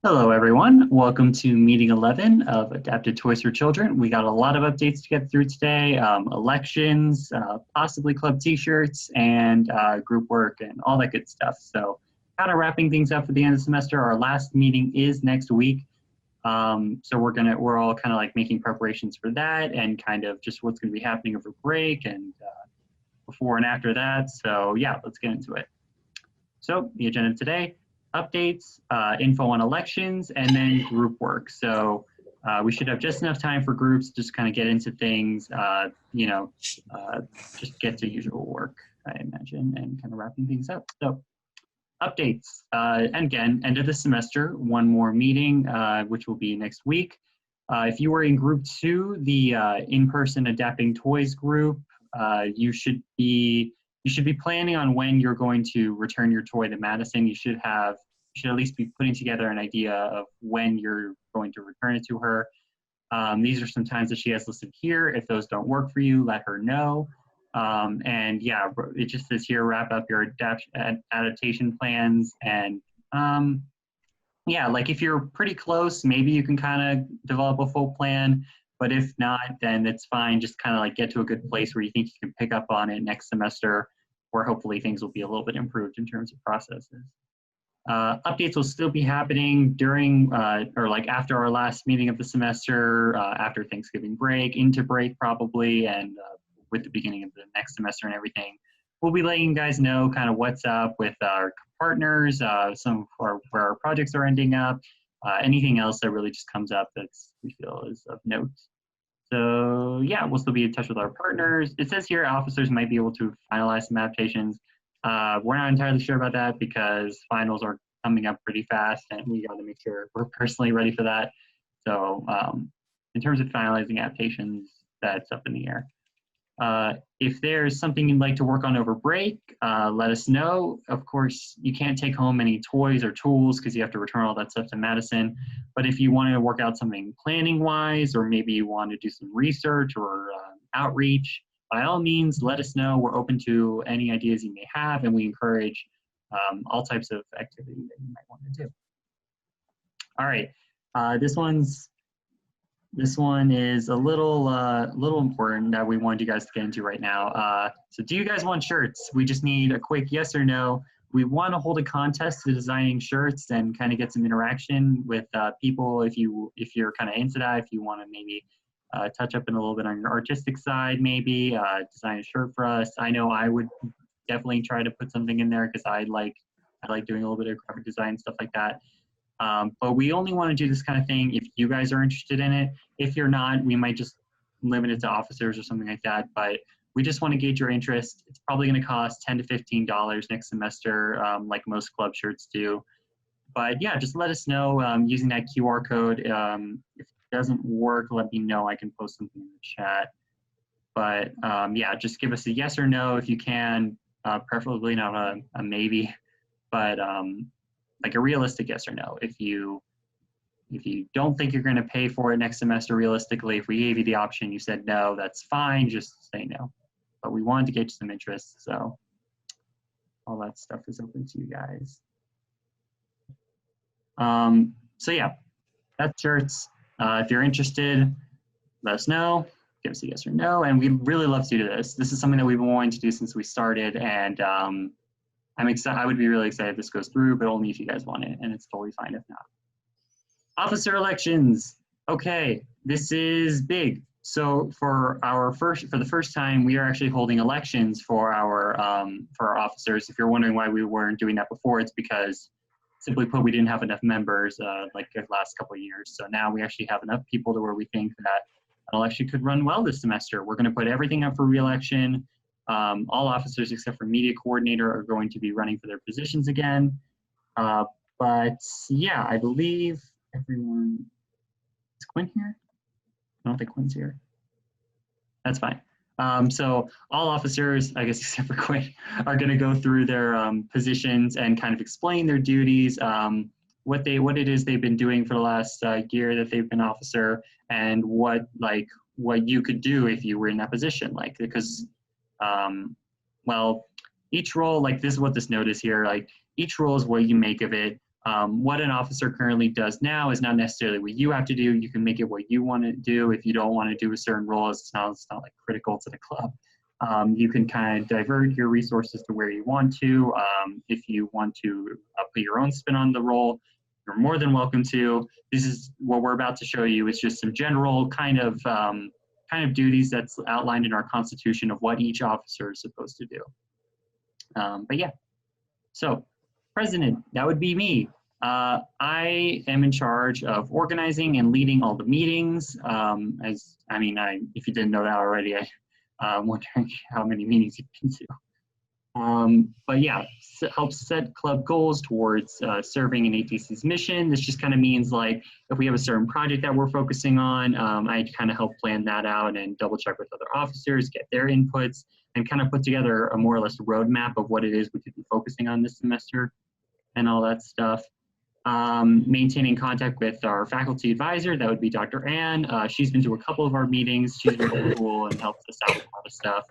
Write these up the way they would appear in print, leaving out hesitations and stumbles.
Hello, everyone. Welcome to meeting 11 of Adapted Toys for Children. We got a lot of updates to get through today, elections, possibly club t-shirts, and group work and all that good stuff. So kind of wrapping things up for the end of the semester. Our last meeting is next week. So we're all kind of like making preparations for that and kind of just what's going to be happening over break and before and after that. So yeah, let's get into it. So the agenda today: updates, info on elections, and then group work. So we should have just enough time for groups to just kind of get into things, just get to usual work, I imagine, and kind of wrapping things up. So updates, and again, end of the semester, one more meeting, which will be next week. If you were in group 2, the in-person Adapting Toys group, you should be planning on when you're going to return your toy to Madison. You should at least be putting together an idea of when you're going to return it to her. These are some times that she has listed here. If those don't work for you, let her know. And yeah, it just says here, wrap up your adaptation plans. And yeah, like if you're pretty close, maybe you can kind of develop a full plan. But if not, then it's fine. Just kind of like get to a good place where you think you can pick up on it next semester, where hopefully things will be a little bit improved in terms of processes. Updates will still be happening during or like after our last meeting of the semester, after Thanksgiving break, into break probably, and with the beginning of the next semester and everything. We'll be letting you guys know kind of what's up with our partners, some of where our projects are ending up, anything else that really just comes up that we feel is of note. So yeah, we'll still be in touch with our partners. It says here officers might be able to finalize some adaptations. We're not entirely sure about that because finals are coming up pretty fast and we got to make sure we're personally ready for that. So in terms of finalizing adaptations, that's up in the air. If there's something you'd like to work on over break, let us know. Of course, you can't take home any toys or tools because you have to return all that stuff to Madison. But if you want to work out something planning-wise, or maybe you want to do some research or outreach, by all means, let us know. We're open to any ideas you may have, and we encourage all types of activity that you might want to do. All right, this one is a little important that we wanted you guys to get into right now. So do you guys want shirts? We just need a quick yes or no. We want to hold a contest to designing shirts and kind of get some interaction with people if you're kind of into that, if you want to maybe touch up in a little bit on your artistic side, maybe design a shirt for us. I know I would definitely try to put something in there because I like doing a little bit of graphic design and stuff like that. But we only want to do this kind of thing if you guys are interested in it. If you're not, we might just limit it to officers or something like that. But we just want to gauge your interest. It's probably going to cost $10 to $15 next semester, like most club shirts do. But yeah, just let us know using that QR code. If it doesn't work, let me know. I can post something in the chat. But yeah, just give us a yes or no if you can, preferably not a maybe, but like a realistic yes or no. If you don't think you're going to pay for it next semester realistically, if we gave you the option, you said no, that's fine, just say no. But we wanted to get you some interest, so all that stuff is open to you guys. So yeah, that's shirts. If you're interested, let us know. Give us a yes or no, and we'd really love to do this. This is something that we've been wanting to do since we started, and I'm excited. I would be really excited if this goes through, but only if you guys want it, and it's totally fine if not. Officer elections. Okay, this is big. So for the first time, we are actually holding elections for our officers. If you're wondering why we weren't doing that before, it's because, simply put, we didn't have enough members like the last couple of years. So now we actually have enough people to where we think that an election could run well this semester. We're going to put everything up for re-election. All officers except for media coordinator are going to be running for their positions again. But yeah, I believe everyone, is Quinn here? I don't think Quinn's here. That's fine. So all officers, I guess except for Quinn, are going to go through their positions and kind of explain their duties, what it is they've been doing for the last year that they've been officer, and what you could do if you were in that position. Like, because well, each role, like this is what this note is here, like each role is what you make of it. What an officer currently does now is not necessarily what you have to do. You can make it what you want to do. If you don't want to do a certain role, it's not like critical to the club. You can kind of divert your resources to where you want to. If you want to put your own spin on the role, you're more than welcome to. This is what we're about to show you. It's just some general kind of duties that's outlined in our Constitution of what each officer is supposed to do. But yeah, so president, that would be me. I am in charge of organizing and leading all the meetings. If you didn't know that already, I'm wondering how many meetings you can do. But yeah, helps set club goals towards serving in ATC's mission. This just kind of means like if we have a certain project that we're focusing on, I kind of help plan that out and double check with other officers, get their inputs, and kind of put together a more or less roadmap of what it is we could be focusing on this semester and all that stuff. Maintaining contact with our faculty advisor, that would be Dr. Ann. She's been to a couple of our meetings. She's really cool and helps us out with a lot of stuff.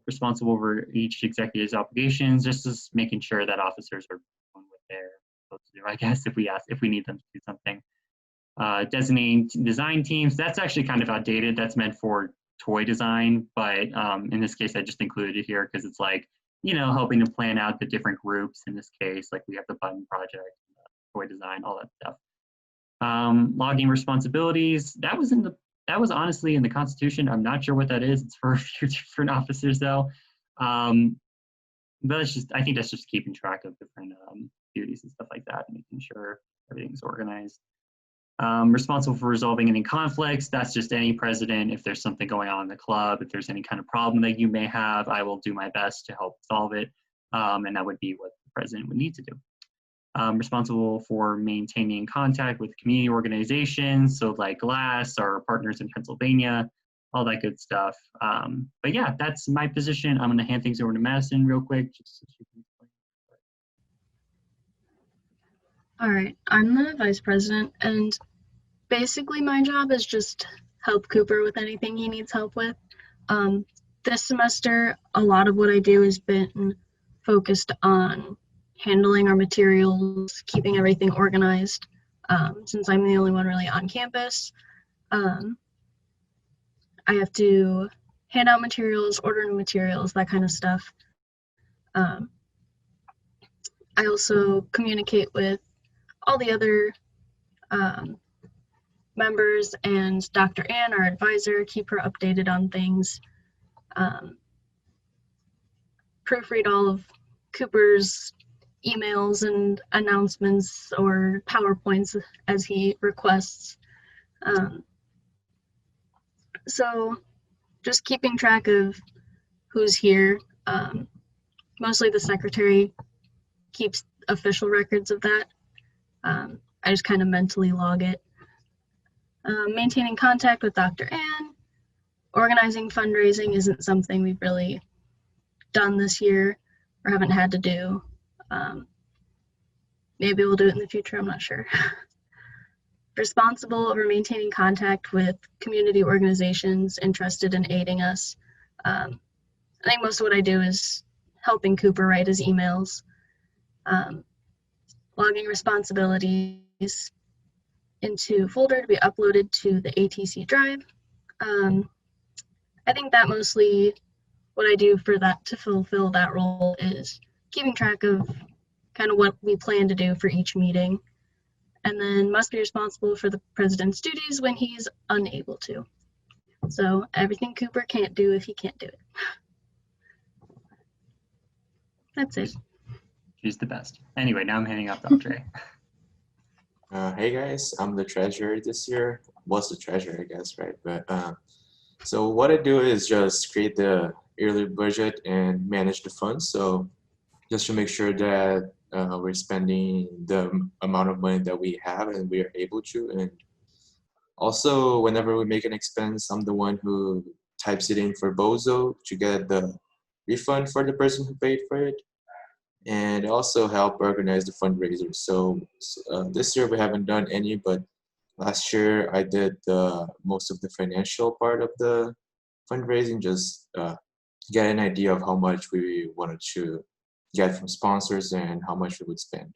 Responsible for each executive's obligations, just as making sure that officers are doing what they're supposed to do, I guess, if we need them to do something. Designating design teams, that's actually kind of outdated. That's meant for toy design, but in this case, I just included it here because it's like, helping to plan out the different groups. In this case, like we have the button project, toy design, all that stuff. Logging responsibilities, that was honestly in the Constitution. I'm not sure what that is. It's for a few different officers though. But I think that's just keeping track of different duties and stuff like that, and making sure everything's organized. Responsible for resolving any conflicts. That's just any president. If there's something going on in the club, if there's any kind of problem that you may have, I will do my best to help solve it. And that would be what the president would need to do. Responsible for maintaining contact with community organizations, so like GLASS, our partners in Pennsylvania, all that good stuff. But yeah, that's my position. I'm going to hand things over to Madison real quick, just so she can explain. All right, I'm the vice president, and basically my job is just help Cooper with anything he needs help with. This semester, a lot of what I do has been focused on handling our materials, keeping everything organized, since I'm the only one really on campus. I have to hand out materials, order new materials, that kind of stuff. I also communicate with all the other members and Dr. Ann, our advisor, keep her updated on things. Proofread all of Cooper's emails and announcements or PowerPoints as he requests. So just keeping track of who's here. Mostly the secretary keeps official records of that. I just kind of mentally log it. Maintaining contact with Dr. Ann. Organizing fundraising isn't something we've really done this year or haven't had to do. Maybe we'll do it in the future, I'm not sure. Responsible over maintaining contact with community organizations interested in aiding us. I think most of what I do is helping Cooper write his emails. Logging responsibilities into a folder to be uploaded to the ATC drive. I think that mostly what I do for that to fulfill that role is keeping track of kind of what we plan to do for each meeting, and then must be responsible for the president's duties when he's unable to. So everything Cooper can't do if he can't do it. That's it. She's the best. Anyway, now I'm handing off to Andre. Hey guys, I'm the treasurer this year. Was the treasurer, I guess, right? But so what I do is just create the yearly budget and manage the funds. So just to make sure that we're spending the amount of money that we have and we are able to. And also, whenever we make an expense, I'm the one who types it in for Bozo to get the refund for the person who paid for it. And also help organize the fundraiser. So this year we haven't done any, but last year I did most of the financial part of the fundraising, just get an idea of how much we wanted to get from sponsors and how much we would spend.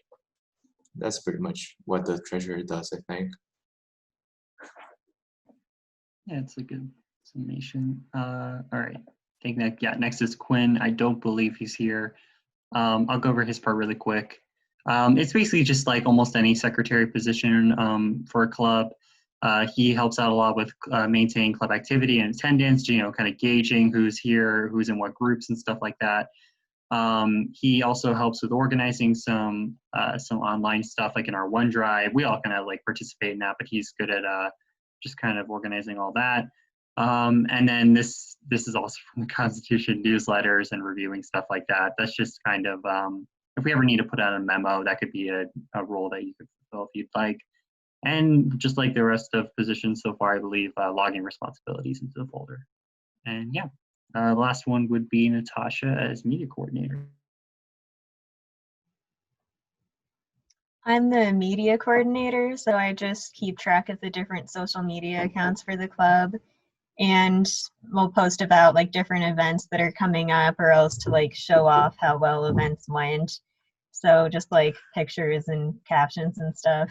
That's pretty much what the treasurer does, I think. Yeah, it's a good summation. All right. I think that, yeah, next is Quinn. I don't believe he's here. I'll go over his part really quick. It's basically just like almost any secretary position for a club. He helps out a lot with maintaining club activity and attendance, you know, kind of gauging who's here, who's in what groups and stuff like that. He also helps with organizing some online stuff like in our OneDrive. We all kind of like participate in that, but he's good at just kind of organizing all that. And then this is also from the Constitution newsletters and reviewing stuff like that. That's just kind of, if we ever need to put out a memo, that could be a role that you could fulfill if you'd like. And just like the rest of positions so far, I believe logging responsibilities into the folder. And yeah, the last one would be Natasha as media coordinator. I'm the media coordinator, so I just keep track of the different social media accounts for the club, and we'll post about like different events that are coming up, or else to like show off how well events went. So just like pictures and captions and stuff.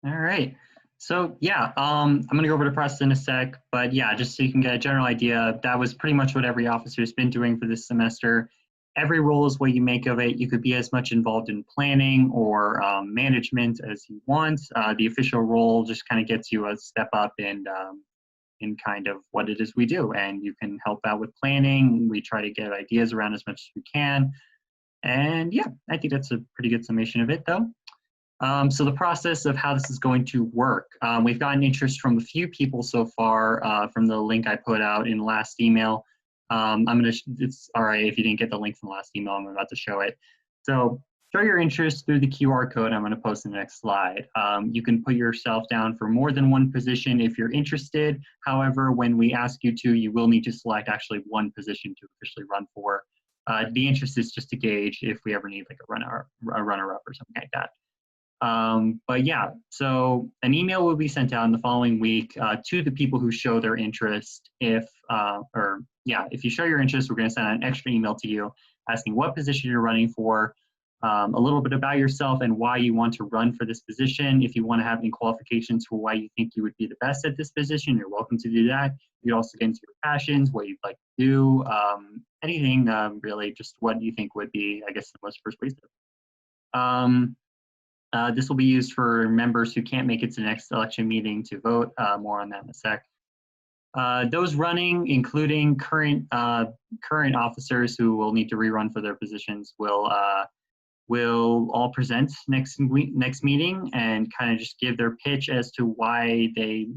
All right. So yeah, I'm gonna go over the process in a sec, but yeah, just so you can get a general idea, that was pretty much what every officer has been doing for this semester. Every role is what you make of it. You could be as much involved in planning or management as you want. The official role just kind of gets you a step up in kind of what it is we do, and you can help out with planning. We try to get ideas around as much as we can, and yeah, I think that's a pretty good summation of it, though. So the process of how this is going to work. We've gotten interest from a few people so far from the link I put out in the last email. It's all right if you didn't get the link from the last email, I'm about to show it. So show your interest through the QR code I'm gonna post in the next slide. You can put yourself down for more than one position if you're interested. However, when we ask you to, you will need to select actually one position to officially run for. The interest is just to gauge if we ever need like a runner-up or something like that. But yeah, so an email will be sent out in the following week to the people who show their interest. If you show your interest, we're going to send out an extra email to you asking what position you're running for, a little bit about yourself and why you want to run for this position. If you want to have any qualifications for why you think you would be the best at this position, you're welcome to do that. You also get into your passions, what you'd like to do, anything really, just what you think would be, I guess, the most persuasive. This will be used for members who can't make it to the next election meeting to vote. More on that in a sec. Those running, including current officers who will need to rerun for their positions, will all present next meeting and kind of just give their pitch as to why they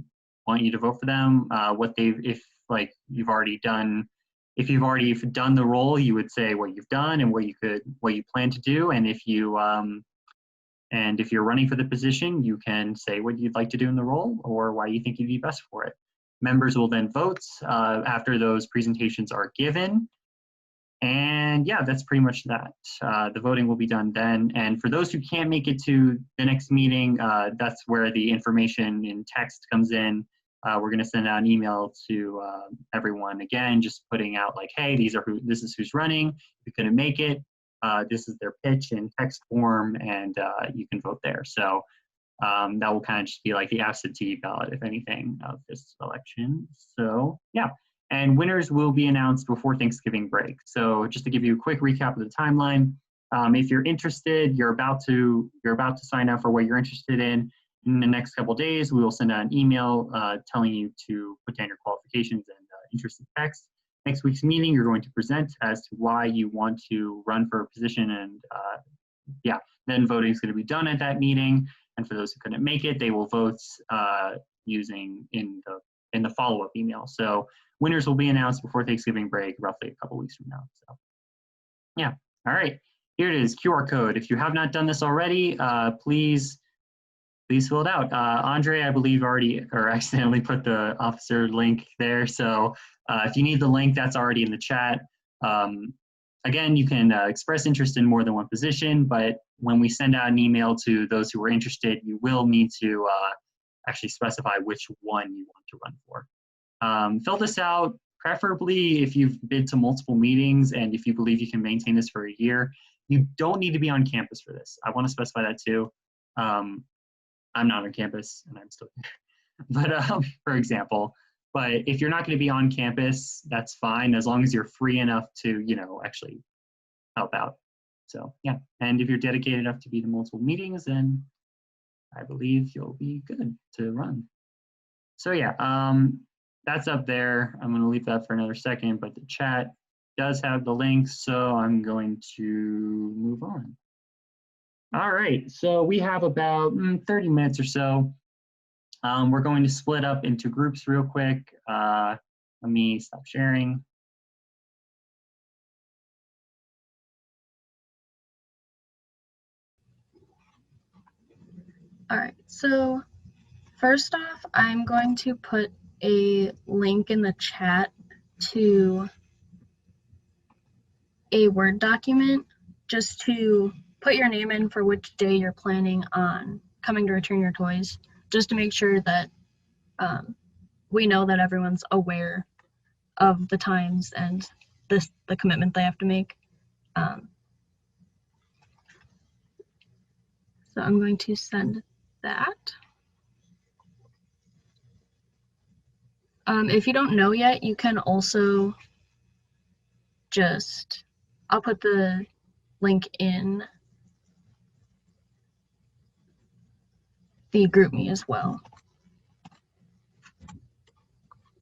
want you to vote for them. If you've already done the role, you would say what you've done and what you plan to do, and if you're running for the position, you can say what you'd like to do in the role or why you think you'd be best for it. Members will then vote after those presentations are given. And yeah, that's pretty much that. The voting will be done then. And for those who can't make it to the next meeting, that's where the information in text comes in. We're going to send out an email to everyone again, just putting out like, hey, this is who's running. If you couldn't make it, this is their pitch in text form, and you can vote there. So that will kind of just be like the absentee ballot, if anything, of this election. So yeah, and winners will be announced before Thanksgiving break. So just to give you a quick recap of the timeline, if you're interested, you're about to sign up for what you're interested in. In the next couple of days, we will send out an email telling you to put down your qualifications and interest in text. Next week's meeting, you're going to present as to why you want to run for a position, and then voting is going to be done at that meeting. And for those who couldn't make it, they will vote using in the follow-up email. So winners will be announced before Thanksgiving break, roughly a couple weeks from now. So yeah, all right, here it is, QR code. If you have not done this already, please fill it out. Andre, I believe, already or accidentally put the officer link there. So if you need the link, that's already in the chat. Again, you can express interest in more than one position, but when we send out an email to those who are interested, you will need to actually specify which one you want to run for. Fill this out, preferably if you've been to multiple meetings and if you believe you can maintain this for a year, you don't need to be on campus for this. I want to specify that too. I'm not on campus and I'm still here. But for example, but if you're not going to be on campus, that's fine as long as you're free enough to, actually help out. So yeah, and if you're dedicated enough to be to multiple meetings, then I believe you'll be good to run. So yeah, that's up there. I'm going to leave that for another second, but the chat does have the link, so I'm going to move on. All right, so we have about 30 minutes or so. We're going to split up into groups real quick. Let me stop sharing. All right, so first off, I'm going to put a link in the chat to a Word document just to put your name in for which day you're planning on coming to return your toys, just to make sure that we know that everyone's aware of the times and the commitment they have to make. So I'm going to send that. If you don't know yet, you can also I'll put the link in the GroupMe as well.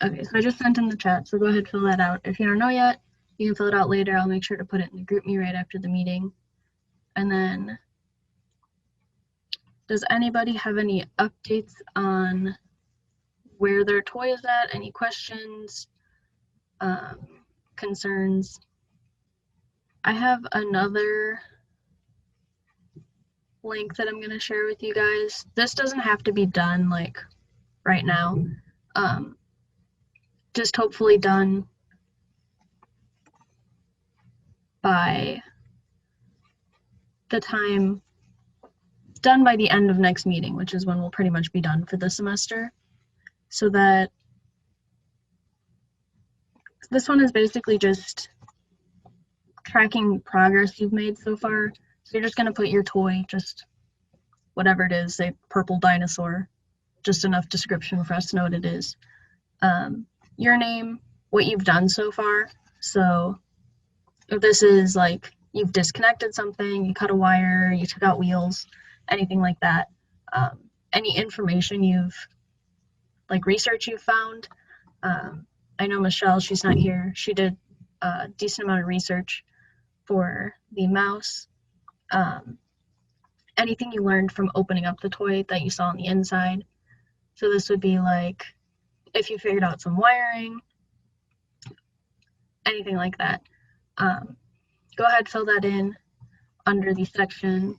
Okay, so I just sent in the chat, so go ahead and fill that out. If you don't know yet, you can fill it out later. I'll make sure to put it in the GroupMe right after the meeting. And then, does anybody have any updates on where their toy is at? Any questions, concerns? I have another link that I'm going to share with you guys. This doesn't have to be done like right now. Just hopefully done by the time, done by the end of next meeting, which is when we'll pretty much be done for the semester. So that this one is basically just tracking progress you've made so far. So you're just going to put your toy, just whatever it is, say purple dinosaur, just enough description for us to know what it is. Your name, what you've done so far. So if this is like you've disconnected something, you cut a wire, you took out wheels, anything like that, any information you've, like research you've found. I know Michelle, she's not here, she did a decent amount of research for the mouse. Anything you learned from opening up the toy that you saw on the inside. So this would be like if you figured out some wiring, anything like that. Go ahead, fill that in under the section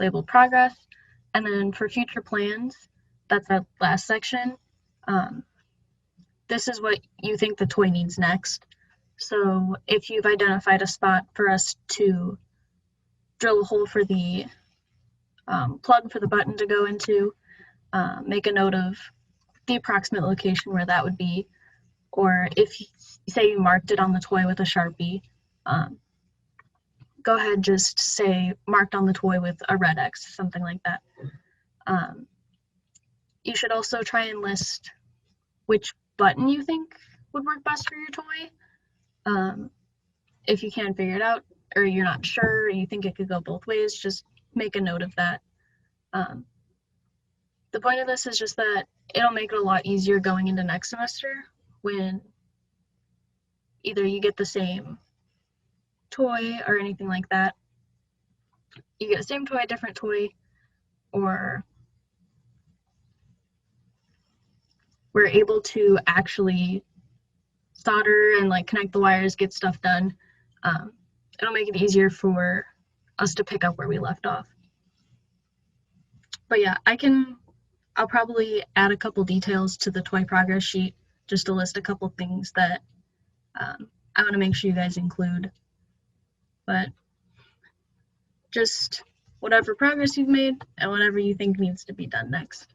labeled progress. And then for future plans, that's that last section. This is what you think the toy needs next. So if you've identified a spot for us to drill a hole for the plug for the button to go into, make a note of the approximate location where that would be. Or if you say you marked it on the toy with a Sharpie, go ahead, just say marked on the toy with a red X, something like that. You should also try and list which button you think would work best for your toy. If you can't figure it out, or you're not sure, or you think it could go both ways, just make a note of that. The point of this is just that it'll make it a lot easier going into next semester when either you get the same toy or anything like that. You get the same toy, different toy, or we're able to actually solder and like connect the wires, get stuff done. It'll make it easier for us to pick up where we left off. But yeah, I'll probably add a couple details to the toy progress sheet just to list a couple things that I want to make sure you guys include. But just whatever progress you've made and whatever you think needs to be done next.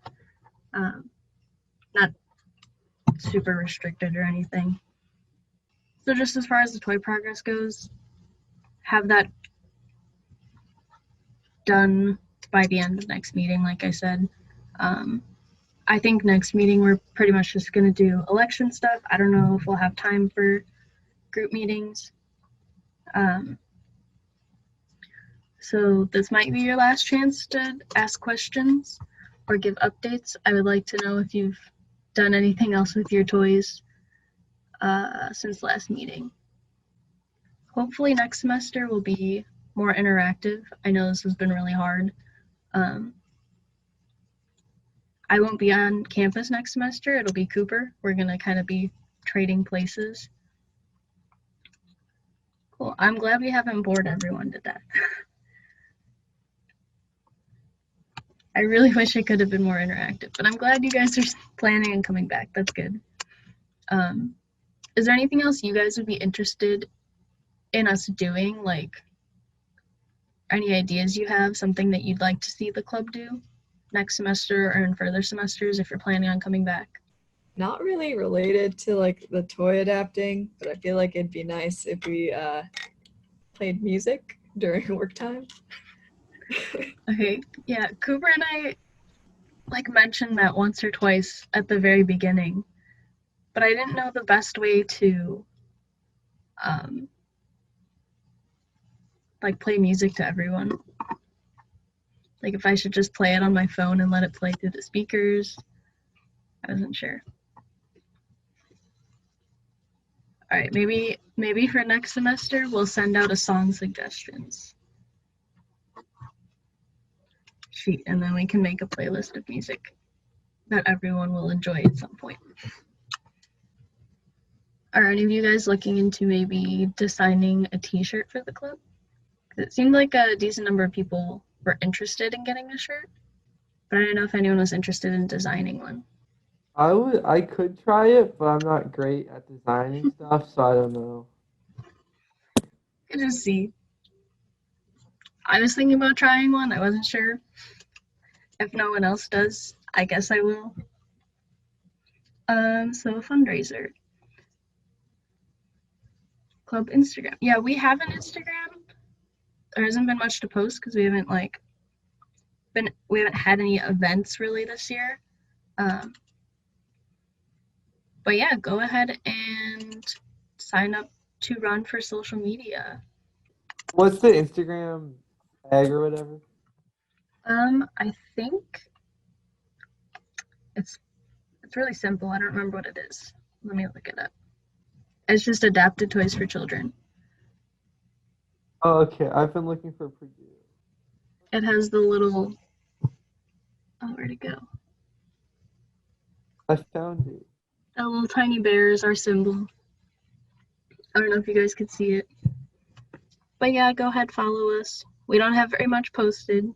Not super restricted or anything. So just as far as the toy progress goes, have that done by the end of next meeting, like I said. I think next meeting we're pretty much just going to do election stuff. I don't know if we'll have time for group meetings. So this might be your last chance to ask questions or give updates. I would like to know if you've done anything else with your toys since last meeting. Hopefully next semester will be more interactive. I know this has been really hard. I won't be on campus next semester. It'll be Cooper. We're going to kind of be trading places. Cool. I'm glad we haven't bored everyone to death. I really wish it could have been more interactive, but I'm glad you guys are planning on coming back. That's good. Is there anything else you guys would be interested in us doing? Like any ideas you have, something that you'd like to see the club do next semester or in further semesters if you're planning on coming back? Not really related to like the toy adapting, but I feel like it'd be nice if we played music during work time. Okay, yeah, Cooper and I like mentioned that once or twice at the very beginning, but I didn't know the best way to like play music to everyone. Like if I should just play it on my phone and let it play through the speakers. I wasn't sure. All right, maybe for next semester we'll send out a song suggestions sheet, and then we can make a playlist of music that everyone will enjoy at some point. Are any of you guys looking into maybe designing a t-shirt for the club? It seemed like a decent number of people were interested in getting a shirt, but I don't know if anyone was interested in designing one. I could try it, but I'm not great at designing stuff, so I don't know. Good to see. I was thinking about trying one. I wasn't sure. If no one else does, I guess I will. So a fundraiser. Club Instagram. Yeah, we have an Instagram. There hasn't been much to post because we haven't had any events really this year. But yeah, go ahead and sign up to run for social media. What's the Instagram tag or whatever? I think it's really simple. I don't remember what it is. Let me look it up. It's just adapted toys for children. Oh, okay. I've been looking for Purdue. It has the little, oh, where'd it go? I found it. The little tiny bear is our symbol. I don't know if you guys could see it. But yeah, go ahead, follow us. We don't have very much posted.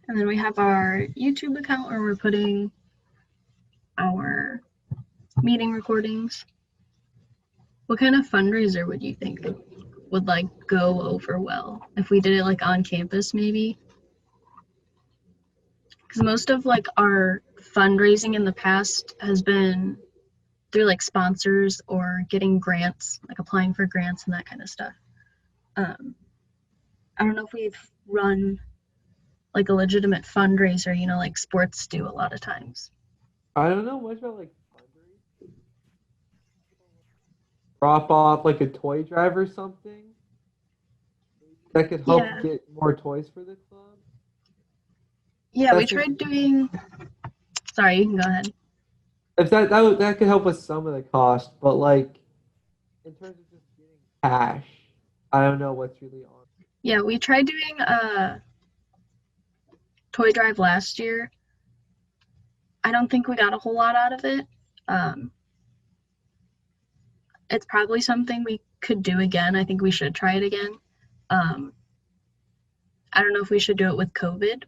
And then we have our YouTube account where we're putting our meeting recordings. What kind of fundraiser would you think would like go over well if we did it like on campus maybe? Because most of like our fundraising in the past has been through like sponsors or getting grants, like applying for grants and that kind of stuff. I don't know if we've run like a legitimate fundraiser, you know, like sports do a lot of times. I don't know much about like fundraising. Drop off like a toy drive or something that could help Yeah. get more toys for the club. Yeah, we That's tried doing, sorry, you can go ahead. If that could help with some of the cost, but like in terms of just getting cash, I don't know what's really on. Yeah, we tried doing a toy drive last year. I don't think we got a whole lot out of it. It's probably something we could do again. I think we should try it again. I don't know if we should do it with COVID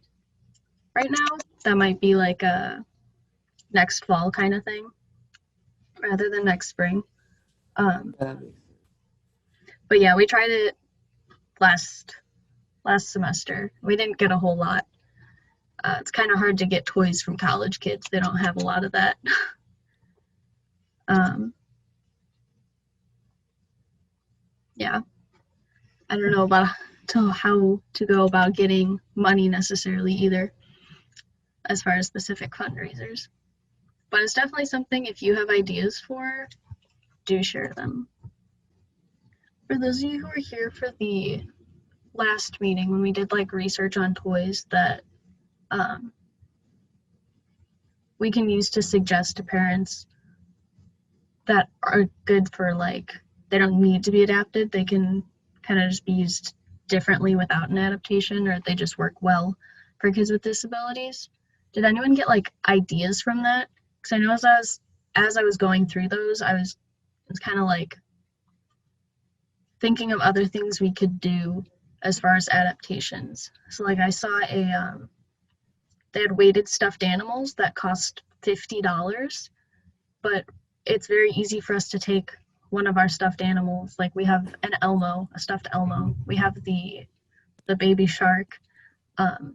right now. That might be like a next fall kind of thing rather than next spring. That makes sense. But yeah, we tried it last semester. We didn't get a whole lot. It's kind of hard to get toys from college kids. They don't have a lot of that. Yeah. I don't know about how to go about getting money necessarily either, as far as specific fundraisers. But it's definitely something, if you have ideas for, do share them. For those of you who were here for the last meeting when we did like research on toys that we can use to suggest to parents that are good for, like, they don't need to be adapted, they can kind of just be used differently without an adaptation, or they just work well for kids with disabilities. Did anyone get like ideas from that? Because I know as I was going through those, I was kind of like thinking of other things we could do as far as adaptations. So like I saw they had weighted stuffed animals that cost $50, but it's very easy for us to take one of our stuffed animals. Like we have an Elmo, a stuffed Elmo. We have the baby shark. It'd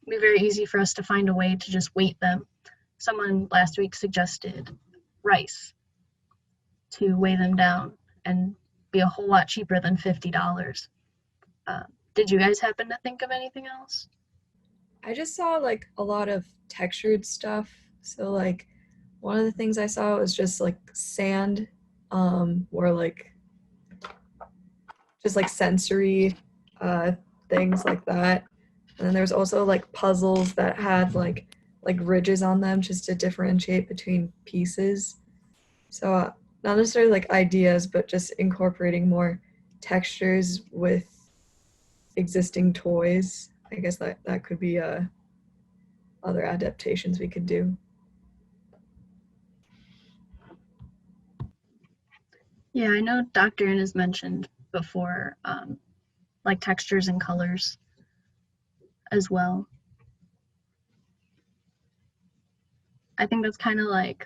be very easy for us to find a way to just weight them. Someone last week suggested rice to weigh them down and be a whole lot cheaper than $50. Did you guys happen to think of anything else? I just saw like a lot of textured stuff. So like one of the things I saw was just like sand, or like just like sensory things like that. And then there's also like puzzles that had like ridges on them just to differentiate between pieces. So not necessarily like ideas, but just incorporating more textures with existing toys. I guess that could be other adaptations we could do. Yeah, I know Dr. Ann has mentioned before, like textures and colors as well. I think that's kind of what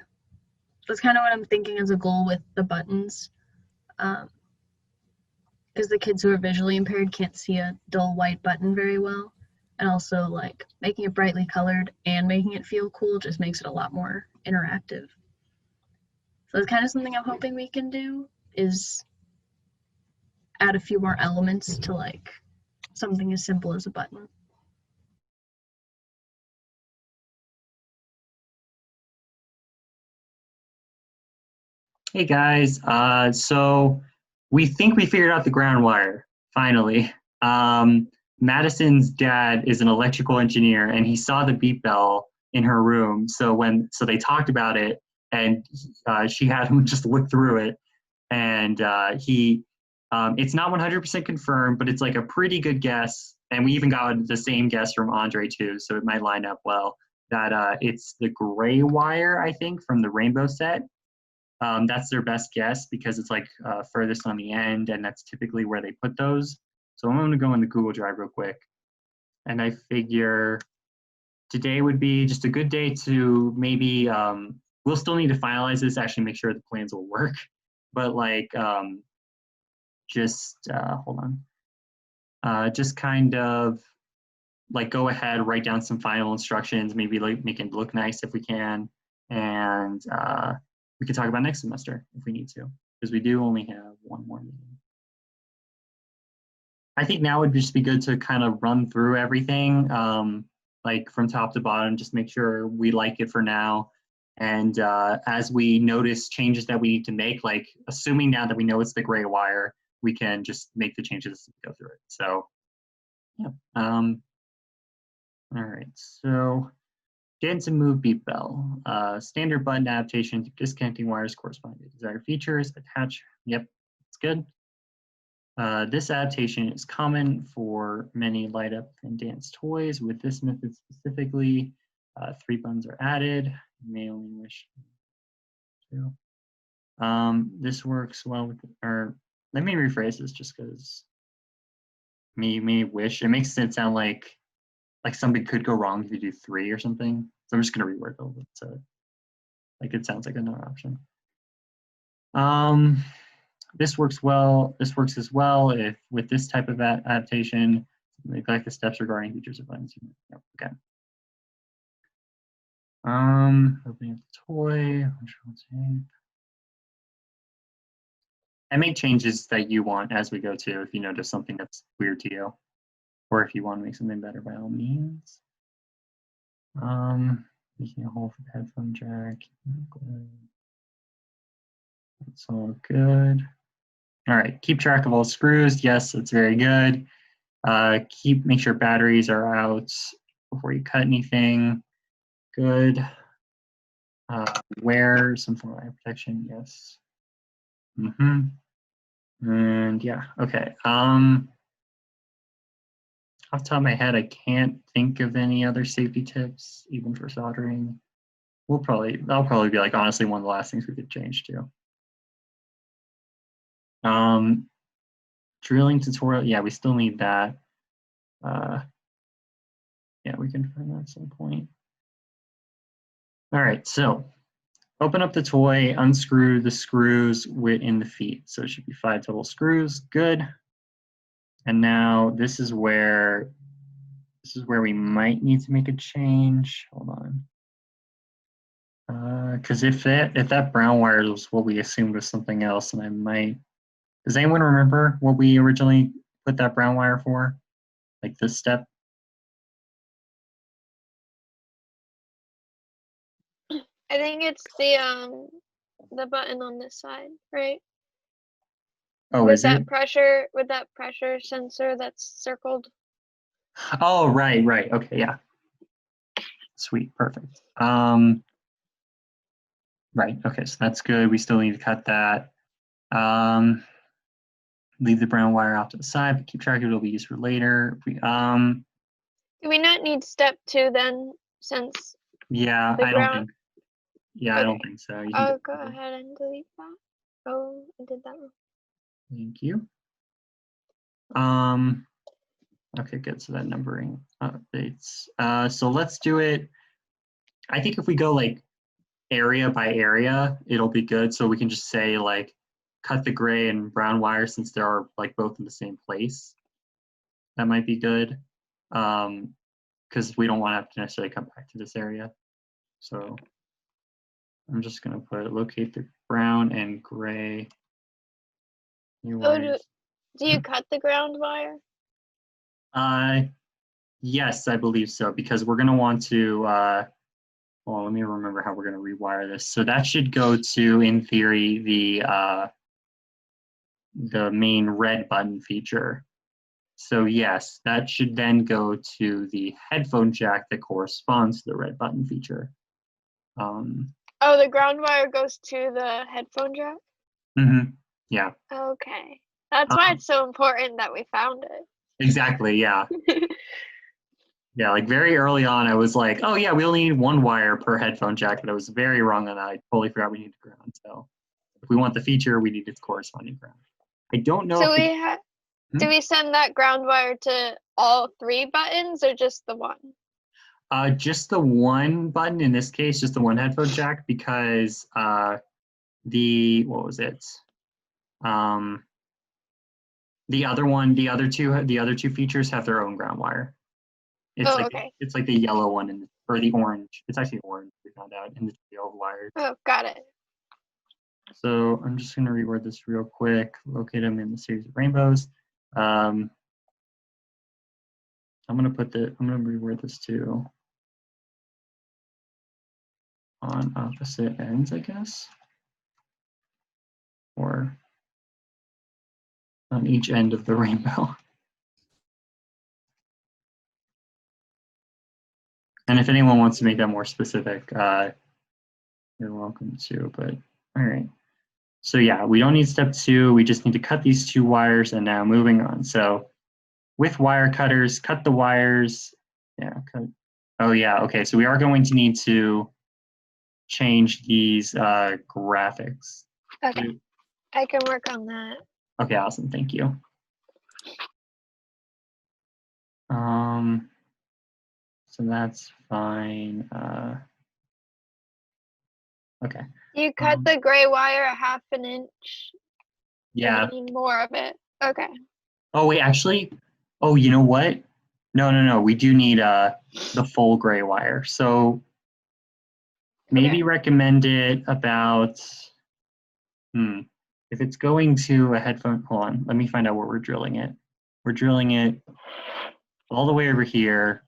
I'm thinking as a goal with the buttons. Because the kids who are visually impaired can't see a dull white button very well. And also like making it brightly colored and making it feel cool just makes it a lot more interactive. So it's kind of something I'm hoping we can do, is add a few more elements to like something as simple as a button. Hey guys, so we think we figured out the ground wire, finally. Madison's dad is an electrical engineer and he saw the beep bell in her room. So they talked about it, and she had him just look through it, and it's not 100% confirmed, but it's like a pretty good guess. And we even got the same guess from Andre too, so it might line up well, that it's the gray wire, I think, from the rainbow set. That's their best guess because it's like furthest on the end, and that's typically where they put those. So I'm going to go in the Google Drive real quick. And I figure today would be just a good day to maybe, we'll still need to finalize this, actually make sure the plans will work. But like, hold on. Just kind of like go ahead, write down some final instructions, maybe like make it look nice if we can. And we could talk about next semester if we need to, because we do only have one more meeting. I think now would just be good to kind of run through everything, like from top to bottom, just make sure we like it for now. And as we notice changes that we need to make, like assuming now that we know it's the gray wire, we can just make the changes and go through it. So, yeah. All right, so get into move beep bell. Standard button adaptation, disconnecting wires corresponding to desired features, attach. Yep, it's good. This adaptation is common for many light up and dance toys. With this method specifically, 3 buttons are added. You may only wish to. This works well with, or let me rephrase this just because may wish. It makes it sound like something could go wrong if you do 3 or something. So I'm just gonna reword a little bit so like it sounds like another option. This works well. This works as well if with this type of adaptation, neglect the steps regarding features of buttons. Yep, okay. Opening up the toy. and make changes that you want as we go too, if you notice something that's weird to you, or if you want to make something better, by all means. Making a hole for the headphone jack. That's all good. All right, keep track of all screws. Yes, that's very good. Make sure batteries are out before you cut anything. Good. Wear some form of eye protection. Yes. And yeah, okay. Off the top of my head, I can't think of any other safety tips, even for soldering. That'll probably be like honestly one of the last things we could change to. Drilling tutorial, yeah, we still need that. Yeah, we can find that at some point. All right, so open up the toy, unscrew the screws within the feet. So it should be 5 total screws, good. And now this is where we might need to make a change. Hold on. Because if that brown wire was what we assumed was something else, and I might. Does anyone remember what we originally put that brown wire for? Like this step? I think it's the button on this side, right? Oh, with is it? With that pressure sensor that's circled. Oh, right. Okay, yeah. Sweet, perfect. Right, okay, so that's good. We still need to cut that. Leave the brown wire off to the side, but keep track of it. It'll be used for later. Do we not need step 2 then, since Yeah, the I don't think. Yeah, I don't think so. You can go ahead and delete that. Oh, I did that wrong. Thank you. Okay, good. So that numbering updates. So let's do it. I think if we go like area by area, it'll be good. So we can just say like cut the gray and brown wire since they are like both in the same place. That might be good. Because we don't want to have to necessarily come back to this area. So I'm just gonna put locate the brown and gray. Do you cut the ground wire? Yes, I believe so, because we're gonna want to, well, let me remember how we're gonna rewire this. So that should go to, in theory, the main red button feature. So yes, that should then go to the headphone jack that corresponds to the red button feature. Oh, the ground wire goes to the headphone jack? Yeah. Okay. That's why it's so important that we found it. Exactly, yeah. Yeah, like very early on, I was like, oh yeah, we only need 1 wire per headphone jack, but I was very wrong on that. I totally forgot we needed ground. So if we want the feature, we need its corresponding ground. I don't know. So do we send that ground wire to all 3 buttons or just the one? Just the 1 button in this case, just the 1 headphone jack, because what was it? The other two features have their own ground wire. It's it's like the yellow one or the orange. It's actually orange, we found out, in the yellow wires. Oh, got it. So I'm just gonna reword this real quick. Locate them in the series of rainbows. I'm gonna reword this too on opposite ends, I guess, or on each end of the rainbow. And if anyone wants to make that more specific, you're welcome to, but all right. So yeah, we don't need step 2. We just need to cut these 2 wires, and now moving on. So with wire cutters, cut the wires. Yeah, cut. Oh yeah, okay. So we are going to need to change these graphics. Okay, I can work on that. Okay, awesome, thank you. So that's fine. Okay. You cut the gray wire 1/2 inch. Yeah. You need more of it. Okay. Oh wait, actually, oh, you know what? No. We do need the full gray wire. So maybe recommend it about. if it's going to a headphone, hold on, let me find out where we're drilling it. We're drilling it all the way over here.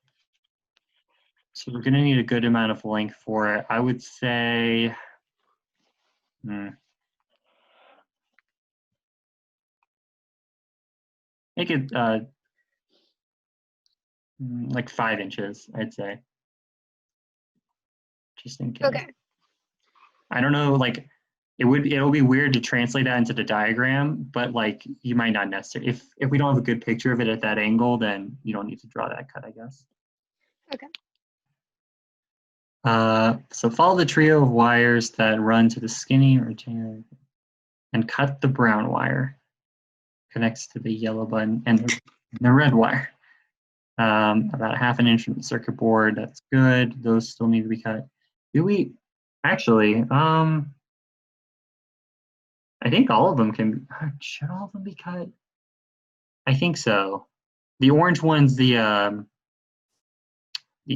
So we're gonna need a good amount of length for it. I would say, make it like 5 inches, I'd say. Just in case. Okay. I don't know, like it'll be weird to translate that into the diagram, but like you might not necessarily, if we don't have a good picture of it at that angle, then you don't need to draw that cut, I guess. Okay. So follow the trio of wires that run to the skinny rectangle and cut the brown wire. Connects to the yellow button and the red wire. About 1/2 inch from the circuit board. That's good. Those still need to be cut. Do we actually? I think all of them can. Should all of them be cut? I think so. The orange one's the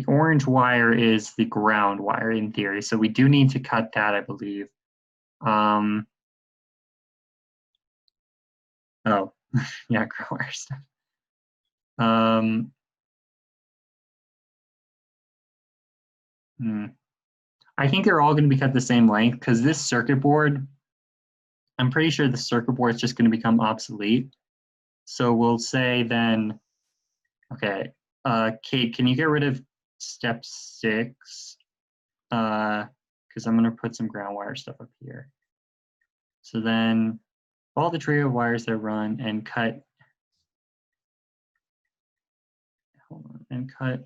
orange wire is the ground wire in theory, so we do need to cut that, I believe. Oh, yeah, ground wire stuff. I think they're all going to be cut the same length because this circuit board, I'm pretty sure the circuit board is just going to become obsolete. So we'll say then, okay, Kate, can you get rid of step 6? Because I'm going to put some ground wire stuff up here. So then all the trio of wires that run and cut, hold on, and cut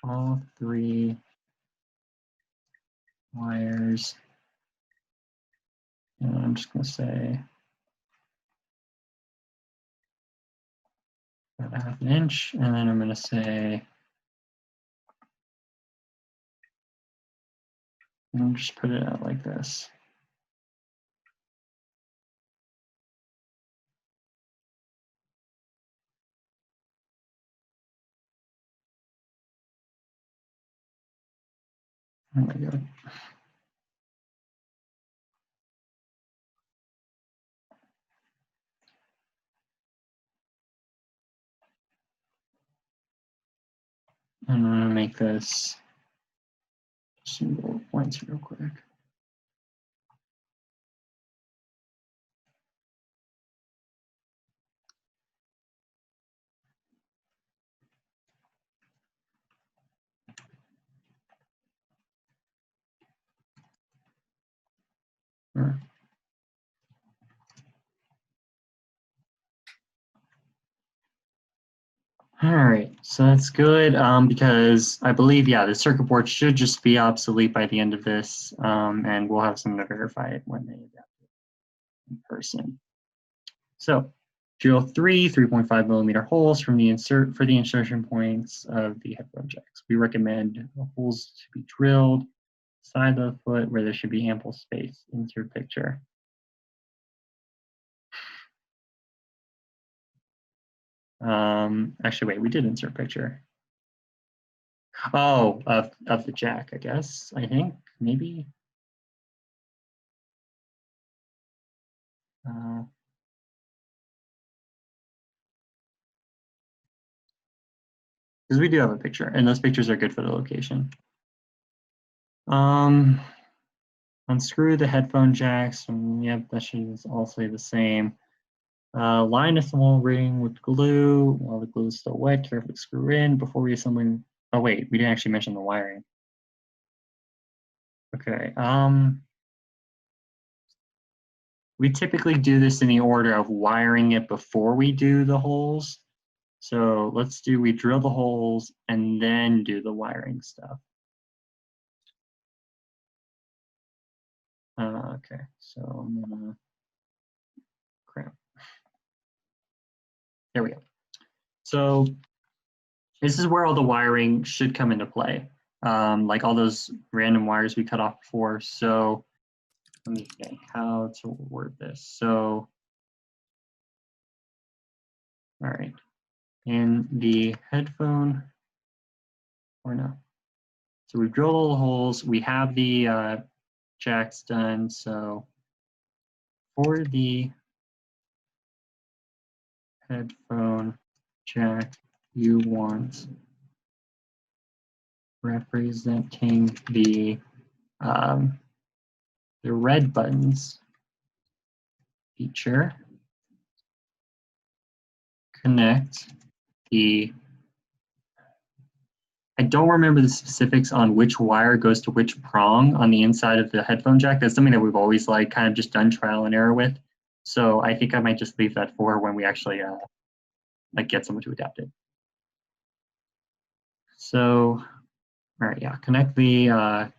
all 3 wires. And I'm just going to say about 1/2 inch, and then I'm going to say, and just put it out like this. Oh my God. I'm going to make this some bullet points real quick. Sure. All right, so that's good because I believe, yeah, the circuit board should just be obsolete by the end of this, and we'll have someone to verify it when they adapt it in person. So drill 3 3.5 millimeter holes from the insertion points of the headphone jacks. We recommend the holes to be drilled side of the foot where there should be ample space. Insert picture. Actually, wait, we did insert picture. Oh, of the jack, I guess. I think maybe. Because we do have a picture, and those pictures are good for the location. Unscrew the headphone jacks. Yep, that should all say the same. Line a small ring with glue while the glue is still wet. Carefully screw in before reassembling. Oh wait, we didn't actually mention the wiring. Okay. We typically do this in the order of wiring it before we do the holes. So we drill the holes and then do the wiring stuff. Okay, so I'm gonna, crap. There we go. So this is where all the wiring should come into play, like all those random wires we cut off before. So let me think how to word this. So, all right, in the headphone, or no. So we've drilled all the holes. We have the jack's done. So for the headphone jack, you want representing the red buttons feature, connect the, I don't remember the specifics on which wire goes to which prong on the inside of the headphone jack. That's something that we've always like kind of just done trial and error with. So I think I might just leave that for when we actually like get someone to adapt it. So, all right, yeah, connect the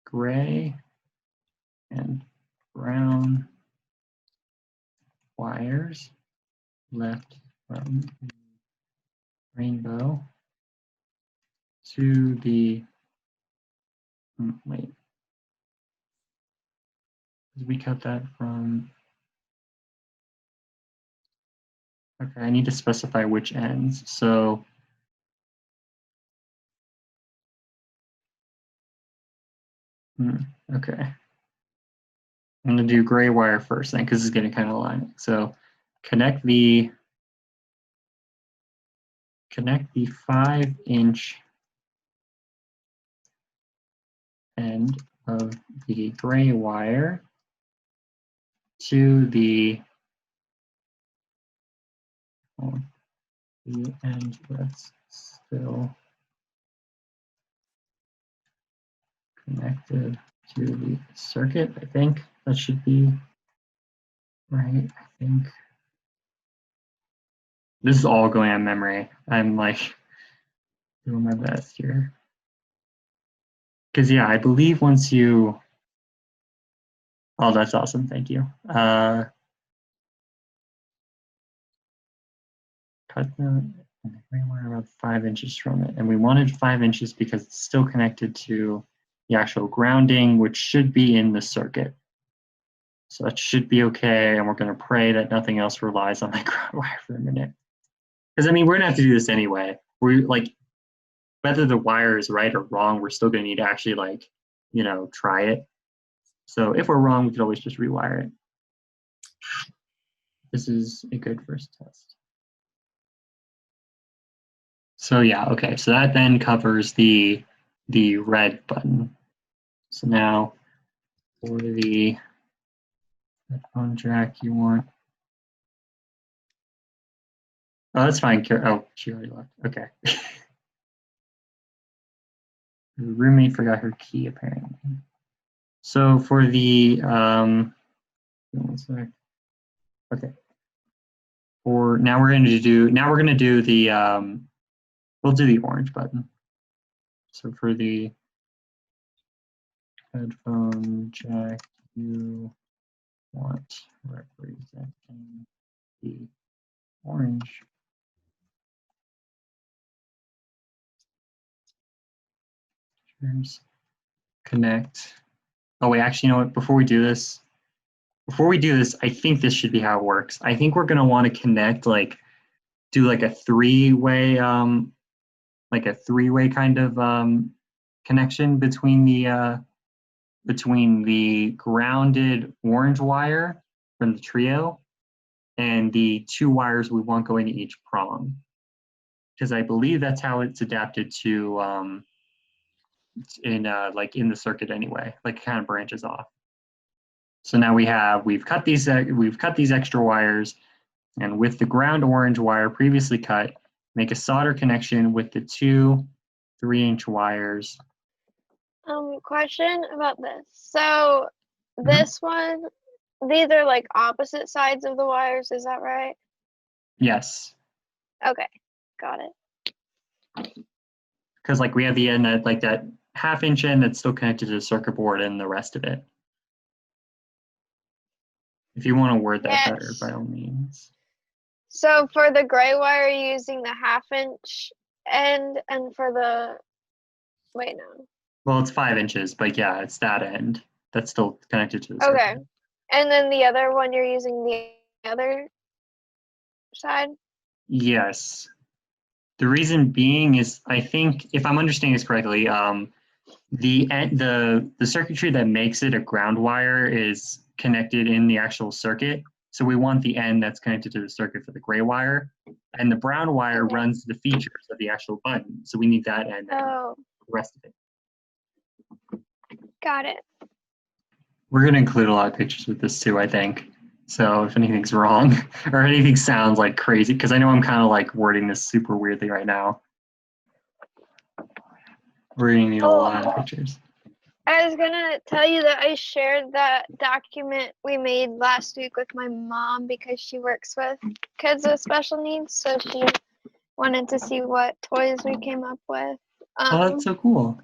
gray and brown wires left from the rainbow to the, wait, did we cut that from, okay, I need to specify which ends. So, okay. I'm gonna do gray wire first then, because it's getting kind of aligned. So connect the 5-inch end of the gray wire to the end that's still connected to the circuit. I think that should be right. I think this is all going on memory. I'm like doing my best here. Because yeah, I believe once you, oh, that's awesome, thank you. Cut the gray wire about 5 inches from it. And we wanted 5 inches because it's still connected to the actual grounding, which should be in the circuit. So that should be okay, and we're gonna pray that nothing else relies on that ground wire for a minute. Because I mean, we're gonna have to do this anyway. We like, whether the wire is right or wrong, we're still gonna need to actually like, you know, try it. So if we're wrong, we could always just rewire it. This is a good first test. So yeah, okay, so that then covers the red button. So now for the headphone jack, you want, oh, that's fine. Oh, she already left. Okay. The roommate forgot her key apparently. So for the, one sec. Okay. For now we're going to do the, we'll do the orange button. So for the headphone jack, you want representing the orange. Connect. Oh wait, actually, you know what? Before we do this, I think this should be how it works. I think we're gonna want to connect, like, do like a three-way kind of connection between the grounded orange wire from the trio and the 2 wires we want going to each prong, because I believe that's how it's adapted to like in the circuit anyway, like it kind of branches off. So now we've cut these extra wires, and with the ground orange wire previously cut, make a solder connection with the 2 3-inch wires. Question about this. So this one, these are like opposite sides of the wires, is that right? Yes. Okay, got it. Because like we have the end that like that 1/2 inch end that's still connected to the circuit board and the rest of it. If you want to word that better, by all means. So for the gray wire, you're using the 1/2 inch end, and for the, wait, no. Well, it's 5 inches, but yeah, it's that end that's still connected to the circuit. Okay. And then the other one, you're using the other side? Yes. The reason being is, I think, if I'm understanding this correctly, the circuitry that makes it a ground wire is connected in the actual circuit. So we want the end that's connected to the circuit for the gray wire, and the brown wire Okay. runs the features of the actual button. So we need that end and Oh, the rest of it. got it. We're going to include a lot of pictures with this too, I think. So if anything's wrong or anything sounds like crazy, because I know I'm kind of like wording this super weirdly right now. We're going to need a lot of pictures. I was gonna tell you that I shared that document we made last week with my mom because she works with kids with special needs, so she wanted to see what toys we came up with. Oh, that's so cool.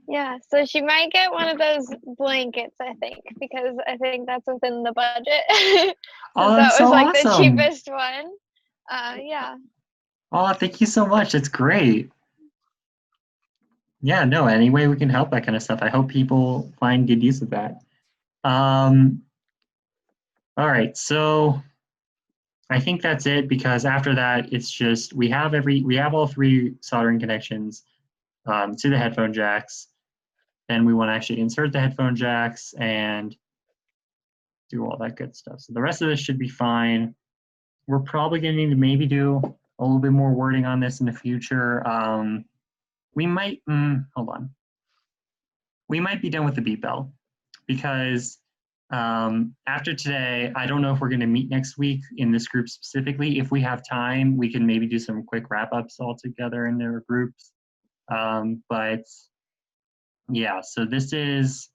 Yeah, so she might get one of those blankets, I think, because I think that's within the budget. Oh, that that's was so like awesome. the cheapest one. Yeah. Oh, thank you so much. That's great. Yeah, no, any way we can help that kind of stuff. I hope people find good use of that. All right, so I think that's it, because after that, it's just we have all 3 soldering connections to the headphone jacks. Then we want to actually insert the headphone jacks and do all that good stuff. So the rest of this should be fine. We're probably going to need to maybe do a little bit more wording on this in the future. We might, hold on. We might be done with the beep bell, because after today, I don't know if we're going to meet next week in this group specifically. If we have time, we can maybe do some quick wrap-ups all together in their groups. But yeah, so this is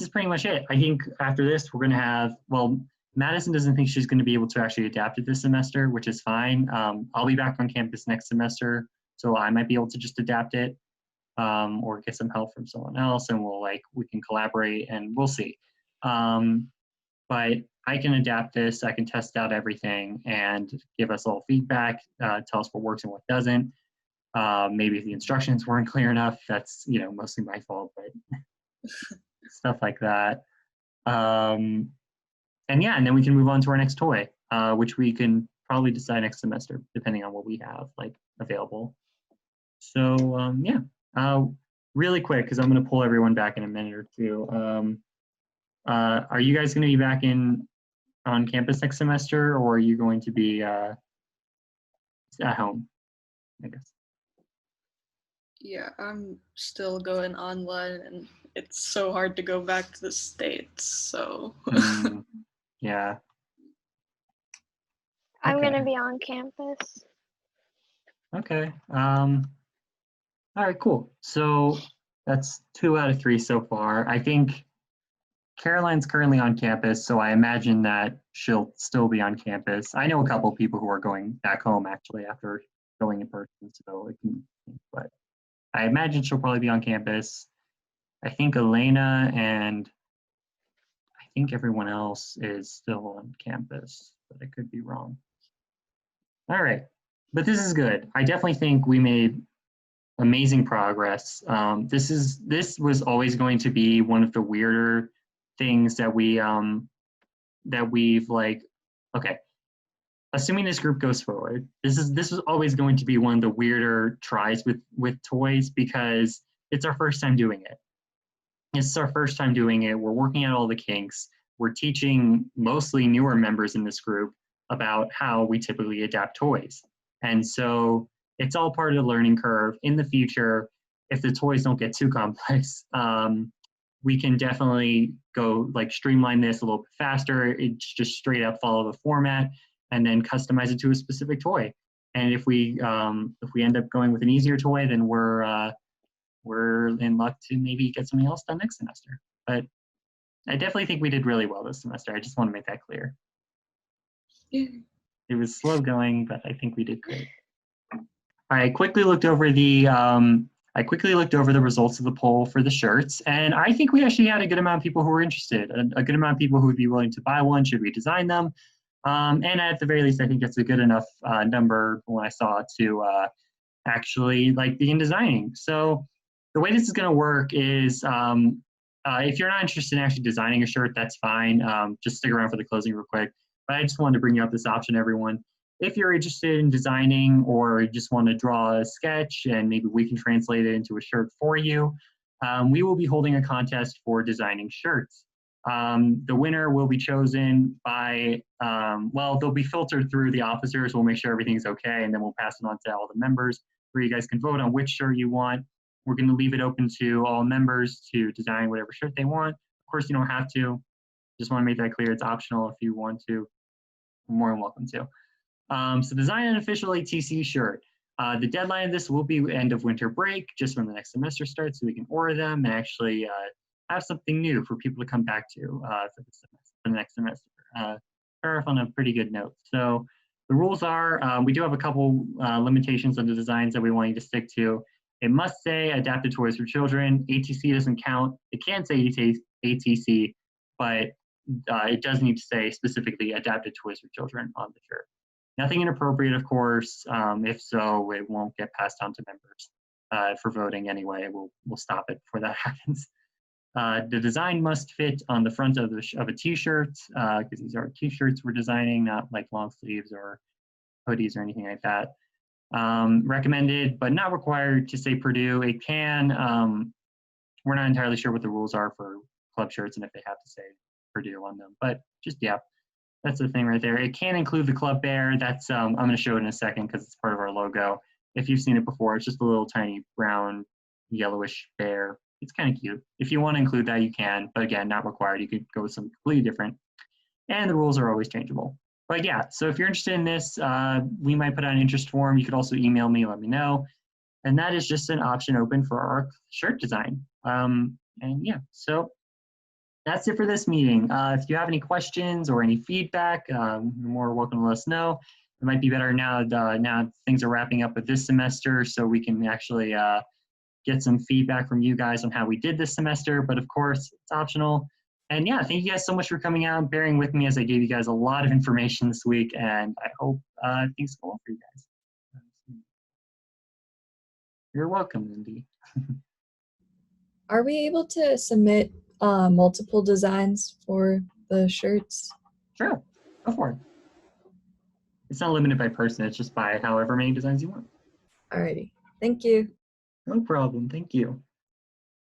pretty much it. I think after this, we're going to have, well, Madison doesn't think she's going to be able to actually adapt it this semester, which is fine. I'll be back on campus next semester, so I might be able to just adapt it, or get some help from someone else, and we can collaborate, and we'll see. But I can adapt this. I can test out everything and give us all feedback, tell us what works and what doesn't. Maybe if the instructions weren't clear enough, that's mostly my fault, but stuff like that. And yeah, and then we can move on to our next toy, which we can probably decide next semester, depending on what we have available. So yeah, really quick, because I'm going to pull everyone back in a minute or two. Are you guys going to be back on campus next semester, or are you going to be at home, I guess? Yeah, I'm still going online, and it's so hard to go back to the States, so. Yeah. I'm Okay. gonna be on campus. Okay. All right, cool. So that's 2 out of 3 so far. I think Caroline's currently on campus, so I imagine that she'll still be on campus. I know a couple of people who are going back home actually after going in person, so but I imagine she'll probably be on campus. I think Elena and I think everyone else is still on campus, but I could be wrong. All right, but this is good. I definitely think we made amazing progress. This was always going to be one of the weirder things that we've okay. Assuming this group goes forward, this is always going to be one of the weirder tries with toys, because it's our first time doing it. It's our first time doing it. We're working out all the kinks. We're teaching mostly newer members in this group about how we typically adapt toys. And so it's all part of the learning curve. In the future, if the toys don't get too complex, we can definitely go streamline this a little bit faster. It's just straight up follow the format and then customize it to a specific toy. And if we end up going with an easier toy, then we're in luck to maybe get something else done next semester. But I definitely think we did really well this semester. I just want to make that clear. It was slow going, but I think we did great. I quickly looked over the results of the poll for the shirts, and I think we actually had a good amount of people who were interested, a good amount of people who would be willing to buy one should we design them. And at the very least, I think that's a good enough number when I saw to actually begin designing. So the way this is going to work is if you're not interested in actually designing a shirt, that's fine. Just stick around for the closing real quick. But I just wanted to bring you up this option, everyone. if you're interested in designing or just want to draw a sketch and maybe we can translate it into a shirt for you, we will be holding a contest for designing shirts. The winner will be chosen by, well, they'll be filtered through the officers. We'll make sure everything's okay, and then we'll pass it on to all the members where you guys can vote on which shirt you want. We're going to leave it open to all members to design whatever shirt they want. Of course, you don't have to. Just want to make that clear. It's optional if you want to. You're more than welcome to. So design an official ATC shirt. The deadline of this will be end of winter break, just when the next semester starts, so we can order them and actually have something new for people to come back to for the next semester. Start off on a pretty good note. So the rules are, we do have a couple limitations on the designs that we want you to stick to. It must say adapted toys for children. ATC doesn't count. It can say ATC, but it does need to say specifically adapted toys for children on the shirt. Nothing inappropriate, of course. If so, it won't get passed on to members for voting anyway. We'll stop it before that happens. The design must fit on the front of a t-shirt, because these are t-shirts we're designing, not like long sleeves or hoodies or anything like that. Recommended, but not required to say Purdue. It can, we're not entirely sure what the rules are for club shirts and if they have to say Purdue on them, but just, yeah, that's the thing right there. It can include the club bear. That's, I'm going to show it in a second because it's part of our logo. If you've seen it before, it's just a little tiny brown, yellowish bear. It's kind of cute. If you want to include that, you can, but again, not required. You could go with something completely different. And the rules are always changeable. But yeah, so if you're interested in this, we might put out an interest form. You could also email me, let me know. And that is just an option open for our shirt design. And yeah, so that's it for this meeting. If you have any questions or any feedback, you're more welcome to let us know. It might be better now, now things are wrapping up with this semester, so we can actually get some feedback from you guys on how we did this semester, but of course, it's optional. And yeah, thank you guys so much for coming out and bearing with me as I gave you guys a lot of information this week, and I hope things go well for you guys. You're welcome, Lindy. Are we able to submit multiple designs for the shirts? Sure, go for it. It's not limited by person, it's just by however many designs you want. Alrighty, thank you. No problem, thank you.